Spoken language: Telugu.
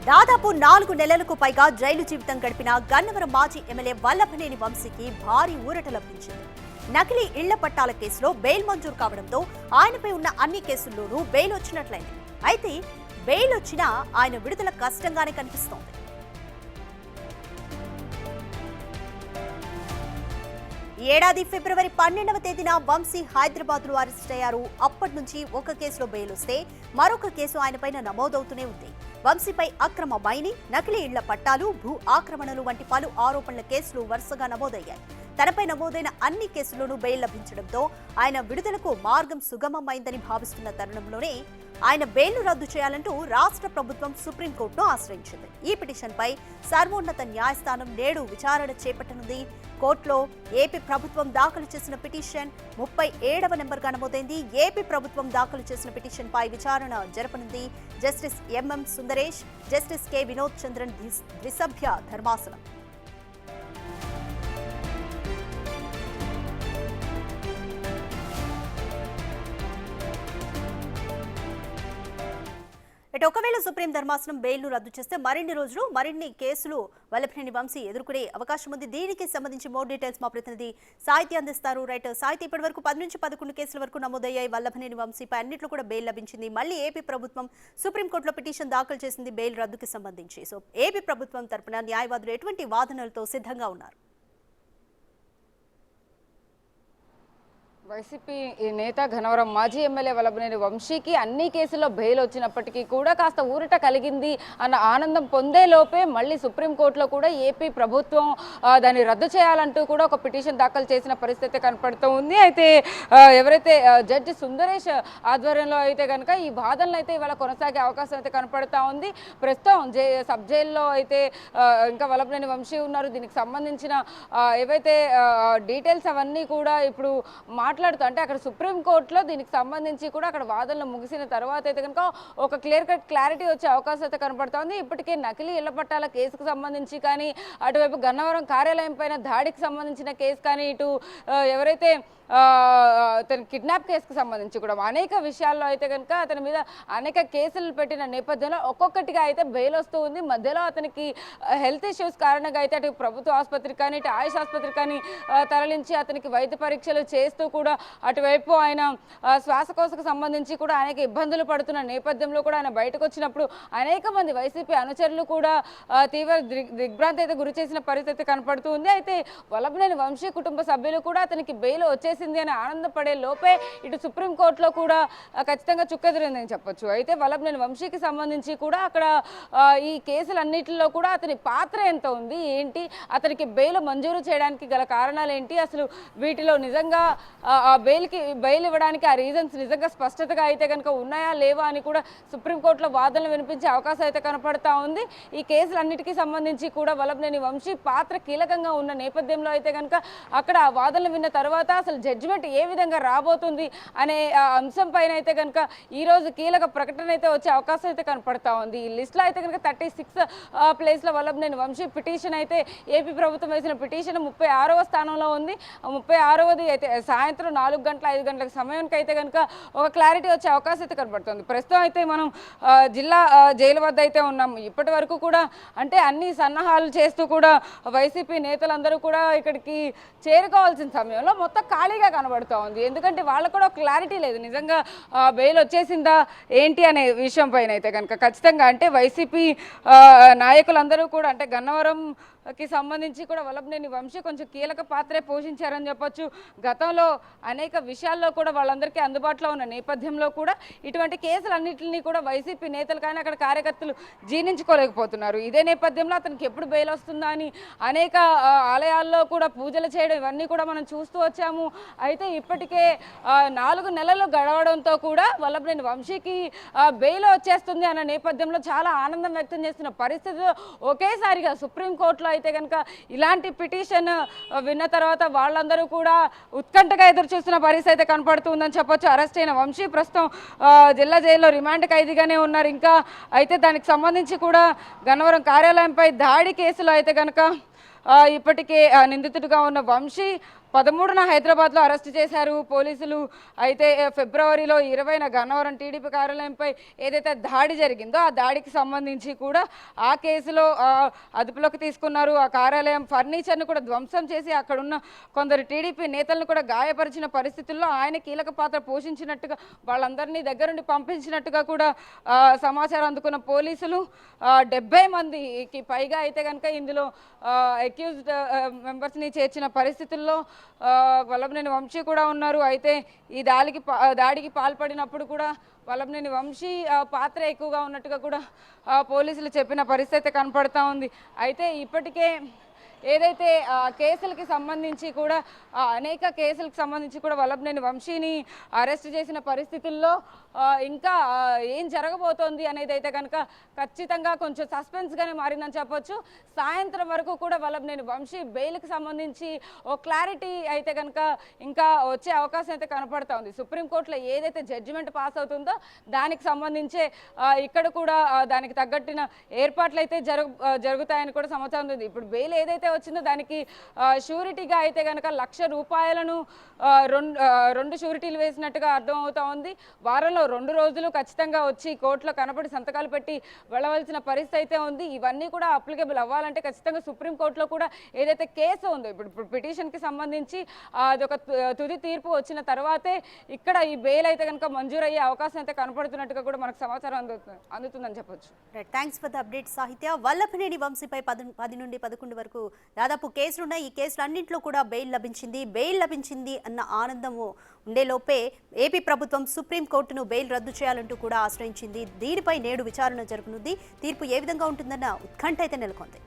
దాదాపు 4 నెలలకు పైగా జైలు జీవితం గడిపిన గన్నవరం మాజీ ఎమ్మెల్యే వల్లభనేని వంశీకి భారీ ఊరట లభించింది. నకిలీ ఇళ్ల పట్టాల కేసులో బెయిల్ మంజూరు కావడంతో ఆయనపై ఉన్న అన్ని కేసుల్లోనూ బెయిల్ వచ్చినట్లయింది. అయితే బెయిల్ వచ్చినా ఆయన విడుదల కష్టంగానే కనిపిస్తోంది. ఏడాది ఫిబ్రవరి 12వ తేదీన వంశీ హైదరాబాద్ లో అరెస్ట్ అయ్యారు. అప్పటి నుంచి ఒక కేసులో బెయిల్ వస్తే మరొక కేసు ఆయనపైన నమోదవుతూనే ఉంది. వంశీపై అక్రమ మైనింగ్, నకిలీ ఇళ్ల పట్టాలు, భూ ఆక్రమణలు వంటి పలు ఆరోపణల కేసులు వరుసగా నమోదయ్యాయి. తనపై నమోదైన అన్ని కేసుల్లోనూ బెయిల్ లభించడంతో ఆయన విడుదలకు మార్గం సుగమమైందని భావిస్తున్న తరుణంలోనే ఆయన బెయిల్ రద్దు చేయాలంటూ రాష్ట్ర ప్రభుత్వం సుప్రీంకోర్టును ఆశ్రయించింది. ఈ పిటిషన్పై సర్వోన్నత న్యాయస్థానం నేడు విచారణ చేపట్టనుంది. కోర్టులో ఏపీ ప్రభుత్వం దాఖలు చేసిన పిటిషన్ 37వ నెంబర్గా నమోదైంది. ఏపీ ప్రభుత్వం దాఖలు చేసిన పిటిషన్పై విచారణ జరపనుంది justice MM Sundaresh, justice K Vinod Chandran ద్విసభ్య ధర్మాసనం. ఒకవేళ సుప్రీం ధర్మాసనం బెయిల్ను రద్దు చేస్తే మరిన్ని రోజులు మరిన్ని కేసులు వల్లభనేని వంశీ ఎదుర్కొనే అవకాశం ఉంది. దీనికి సంబంధించి మోర్ డీటెయిల్స్ మా ప్రతినిధి సాహిత్య అందిస్తారు. రైట్ సాహిత్య, ఇప్పటి వరకు 10 నుంచి 11 కేసుల వరకు నమోదయ్యాయి. వల్లభనేని వంశీపై అన్నింటిలో కూడా బెయిల్ లభించింది. మళ్ళీ ఏపీ ప్రభుత్వం సుప్రీంకోర్టులో పిటిషన్ దాఖలు చేసింది బెయిల్ రద్దుకి సంబంధించి. సో ఏపీ ప్రభుత్వం తరపున న్యాయవాదులు ఎటువంటి వాదనలతో సిద్ధంగా ఉన్నారు? వైసీపీ నేత గన్నవరం మాజీ ఎమ్మెల్యే వల్లభనేని వంశీకి అన్ని కేసుల్లో బెయిల్ వచ్చినప్పటికీ కూడా కాస్త ఊరట కలిగింది అన్న ఆనందం పొందే లోపే మళ్ళీ సుప్రీంకోర్టులో కూడా ఏపీ ప్రభుత్వం దాన్ని రద్దు చేయాలంటూ కూడా ఒక పిటిషన్ దాఖలు చేసిన పరిస్థితి కనపడుతూ ఉంది. అయితే ఎవరైతే జడ్జి సుందరేష్ ఆధ్వర్యంలో అయితే కనుక ఈ వాదనలు అయితే ఇవాళ కొనసాగే అవకాశం అయితే కనపడుతూ ఉంది. ప్రస్తుతం సబ్ జైల్లో అయితే ఇంకా వల్లభనేని వంశీ ఉన్నారు. దీనికి సంబంధించిన ఏవైతే డీటెయిల్స్ అవన్నీ కూడా ఇప్పుడు మాట్లాడుతూ అంటే అక్కడ సుప్రీంకోర్టులో దీనికి సంబంధించి కూడా అక్కడ వాదనలు ముగిసిన తర్వాత అయితే కనుక ఒక క్లారిటీ వచ్చే అవకాశం అయితే కనపడుతోంది. ఇప్పటికే నకిలీ ఇళ్ల పట్టాల కేసుకు సంబంధించి కానీ, అటువైపు గన్నవరం కార్యాలయం పైన దాడికి సంబంధించిన కేసు కానీ, ఇటు ఎవరైతే అతని కిడ్నాప్ కేసుకు సంబంధించి కూడా అనేక విషయాల్లో అయితే కనుక అతని మీద అనేక కేసులు పెట్టిన నేపథ్యంలో ఒక్కొక్కటిగా అయితే బెయిల్ వస్తూ ఉంది. మధ్యలో అతనికి హెల్త్ ఇష్యూస్ కారణంగా అయితే అటు ప్రభుత్వ ఆసుపత్రికి కానీ, ఇటు ఆయుష్ ఆసుపత్రికి కానీ తరలించి అతనికి వైద్య పరీక్షలు చేస్తూ కూడా అటువైపు ఆయన శ్వాసకోశకు సంబంధించి కూడా అనేక ఇబ్బందులు పడుతున్న నేపథ్యంలో కూడా ఆయన బయటకు వచ్చినప్పుడు అనేక మంది వైసీపీ అనుచరులు కూడా తీవ్ర దిగ్భ్రాంతి అయితే గురి చేసిన పరిస్థితి కనపడుతూ ఉంది. అయితే వల్లభనేని వంశీ కుటుంబ సభ్యులు కూడా అతనికి బెయిల్ వచ్చేసింది అని ఆనందపడే లోపే ఇటు సుప్రీంకోర్టులో కూడా ఖచ్చితంగా చుక్కెదిరిందని చెప్పొచ్చు. అయితే వల్లభనేని వంశీకి సంబంధించి కూడా అక్కడ ఈ కేసులన్నింటిలో కూడా అతని పాత్ర ఎంత ఉంది, ఏంటి, అతనికి బెయిల్ మంజూరు చేయడానికి గల కారణాలు ఏంటి, అసలు వీటిలో నిజంగా బెయిల్ ఇవ్వడానికి ఆ రీజన్స్ నిజంగా స్పష్టతగా అయితే కనుక ఉన్నాయా లేవా అని కూడా సుప్రీంకోర్టులో వాదనలు వినిపించే అవకాశం అయితే కనపడతా ఉంది. ఈ కేసులన్నిటికీ సంబంధించి కూడా వల్లభనేని వంశీ పాత్ర కీలకంగా ఉన్న నేపథ్యంలో అయితే కనుక అక్కడ వాదనలు విన్న తర్వాత అసలు జడ్జిమెంట్ ఏ విధంగా రాబోతుంది అనే అంశం పైన అయితే కనుక ఈరోజు కీలక ప్రకటన అయితే వచ్చే అవకాశం అయితే కనపడతా ఉంది. ఈ లిస్టులో అయితే కనుక 36 ప్లేస్లో వల్లభనేని వంశీ పిటిషన్ అయితే ఏపీ ప్రభుత్వం వేసిన పిటిషన్ 36వ స్థానంలో ఉంది. 36వది అయితే సాయంత్రం 4 గంటల 5 గంటల సమయానికి అయితే కనుక ఒక క్లారిటీ వచ్చే అవకాశం అయితే కనపడుతుంది. ప్రస్తుతం అయితే మనం జిల్లా జైలు వద్ద అయితే ఉన్నాము. ఇప్పటి వరకు కూడా అంటే అన్ని సన్నాహాలు చేస్తూ కూడా వైసీపీ నేతలందరూ కూడా ఇక్కడికి చేరుకోవాల్సిన సమయంలో మొత్తం ఖాళీగా కనబడుతూ ఉంది. ఎందుకంటే వాళ్ళకు కూడా క్లారిటీ లేదు నిజంగా బెయిల్ వచ్చేసిందా ఏంటి అనే విషయం పైన అయితే కనుక ఖచ్చితంగా అంటే వైసీపీ నాయకులందరూ కూడా అంటే గన్నవరంకి సంబంధించి కూడా వల్లభనేని వంశీ కొంచెం కీలక పాత్రే పోషించారని చెప్పొచ్చు. గతంలో అనేక విషయాల్లో కూడా వాళ్ళందరికీ అందుబాటులో ఉన్న నేపథ్యంలో కూడా ఇటువంటి కేసులన్నింటినీ కూడా వైసీపీ నేతలు కానీ అక్కడ కార్యకర్తలు జీర్ణించుకోలేకపోతున్నారు. ఇదే నేపథ్యంలో అతనికి ఎప్పుడు బెయిల్ వస్తుందా అని అనేక ఆలయాల్లో కూడా పూజలు చేయడం ఇవన్నీ కూడా మనం చూస్తూ వచ్చాము. అయితే ఇప్పటికే 4 నెలలు గడవడంతో కూడా వల్లభనేని వంశీకి బెయిల్ వచ్చేస్తుంది అన్న నేపథ్యంలో చాలా ఆనందం వ్యక్తం చేస్తున్న పరిస్థితిలో ఒకేసారిగా సుప్రీంకోర్టులో అయితే కనుక ఇలాంటి పిటిషన్ విన్న తర్వాత వాళ్ళందరూ కూడా ఉత్కంఠగా ఎదురు చూస్తున్న పరిస్థితి అయితే కనపడుతుందని చెప్పొచ్చు. అరెస్ట్ అయిన వంశీ ప్రస్తుతం జిల్లా జైల్లో రిమాండ్ ఖైదీగానే ఉన్నారు. ఇంకా అయితే దానికి సంబంధించి కూడా గన్నవరం కార్యాలయంపై దాడి కేసులో అయితే కనుక ఇప్పటికే నిందితుడిగా ఉన్న వంశీ 13న హైదరాబాద్లో అరెస్ట్ చేశారు పోలీసులు. అయితే ఫిబ్రవరిలో 20న గన్నవరం టీడీపీ కార్యాలయంపై ఏదైతే దాడి జరిగిందో ఆ దాడికి సంబంధించి కూడా ఆ కేసులో అదుపులోకి తీసుకున్నారు. ఆ కార్యాలయం ఫర్నిచర్ను కూడా ధ్వంసం చేసి అక్కడున్న కొందరు టీడీపీ నేతలను కూడా గాయపరిచిన పరిస్థితుల్లో ఆయన కీలక పాత్ర పోషించినట్టుగా వాళ్ళందరినీ దగ్గరుండి పంపించినట్టుగా కూడా సమాచారం అందుకున్న పోలీసులు 70 మందికి పైగా అయితే కనుక ఇందులో అక్యూజ్డ్ మెంబర్స్ని చేర్చిన పరిస్థితుల్లో వల్లభనేని వంశీ కూడా ఉన్నారు. అయితే ఈ దాడికి పాల్పడినప్పుడు కూడా వల్లభనేని వంశీ పాత్ర ఎక్కువగా ఉన్నట్టుగా కూడా పోలీసులు చెప్పిన పరిస్థితి కనపడతా ఉంది. అయితే ఇప్పటికే ఏదైతే కేసులకి సంబంధించి కూడా అనేక కేసులకు సంబంధించి కూడా వల్లభనేని వంశీని అరెస్ట్ చేసిన పరిస్థితుల్లో ఇంకా ఏం జరగబోతోంది అనేది అయితే కనుక ఖచ్చితంగా కొంచెం సస్పెన్స్గానే మారిందని చెప్పొచ్చు. సాయంత్రం వరకు కూడా వల్లభనేని వంశీ బెయిల్కి సంబంధించి ఓ క్లారిటీ అయితే కనుక ఇంకా వచ్చే అవకాశం అయితే కనపడతా ఉంది. సుప్రీంకోర్టులో ఏదైతే జడ్జిమెంట్ పాస్ అవుతుందో దానికి సంబంధించే ఇక్కడ కూడా దానికి తగ్గట్టిన ఏర్పాట్లు అయితే జరుగుతాయని కూడా సమాచారం ఉంది. ఇప్పుడు బెయిల్ ఏదైతే వచ్చిందో దానికి షూరిటీగా అయితే కనుక ₹1,00,000 రెండు షూరిటీలు వేసినట్టుగా అర్థమవుతా ఉంది. వారంలో 2 రోజులు ఖచ్చితంగా వచ్చి కోర్టులో కనపడి సంతకాలు పెట్టి వెళ్ళవలసిన పరిస్థితి అయితే ఉంది. ఇవన్నీ కూడా అప్లికేబుల్ అవ్వాలంటే ఖచ్చితంగా సుప్రీంకోర్టులో కూడా ఏదైతే కేసు ఉందో ఇప్పుడు పిటిషన్కి సంబంధించి అదొక తుది తీర్పు వచ్చిన తర్వాతే ఇక్కడ ఈ బెయిల్ అయితే కనుక మంజూరయ్యే అవకాశం అయితే కనపడుతున్నట్టుగా కూడా మనకు సమాచారం అందుతుందని చెప్పొచ్చు. థ్యాంక్స్ ఫర్ ద అప్డేట్ సాహిత్య. వల్లభనేని వంశీపై 10 నుండి 11 వరకు దాదాపు కేసులున్నాయి. ఈ కేసులన్నింటిలో కూడా బెయిల్ లభించింది అన్న ఆనందము ఉండేలోపే ఏపీ ప్రభుత్వం సుప్రీంకోర్టును బెయిల్ రద్దు చేయాలంటూ కూడా ఆశ్రయించింది. దీనిపై నేడు విచారణ జరగనుంది. తీర్పు ఏ విధంగా ఉంటుందన్న ఉత్కంఠ అయితే నెలకొంది.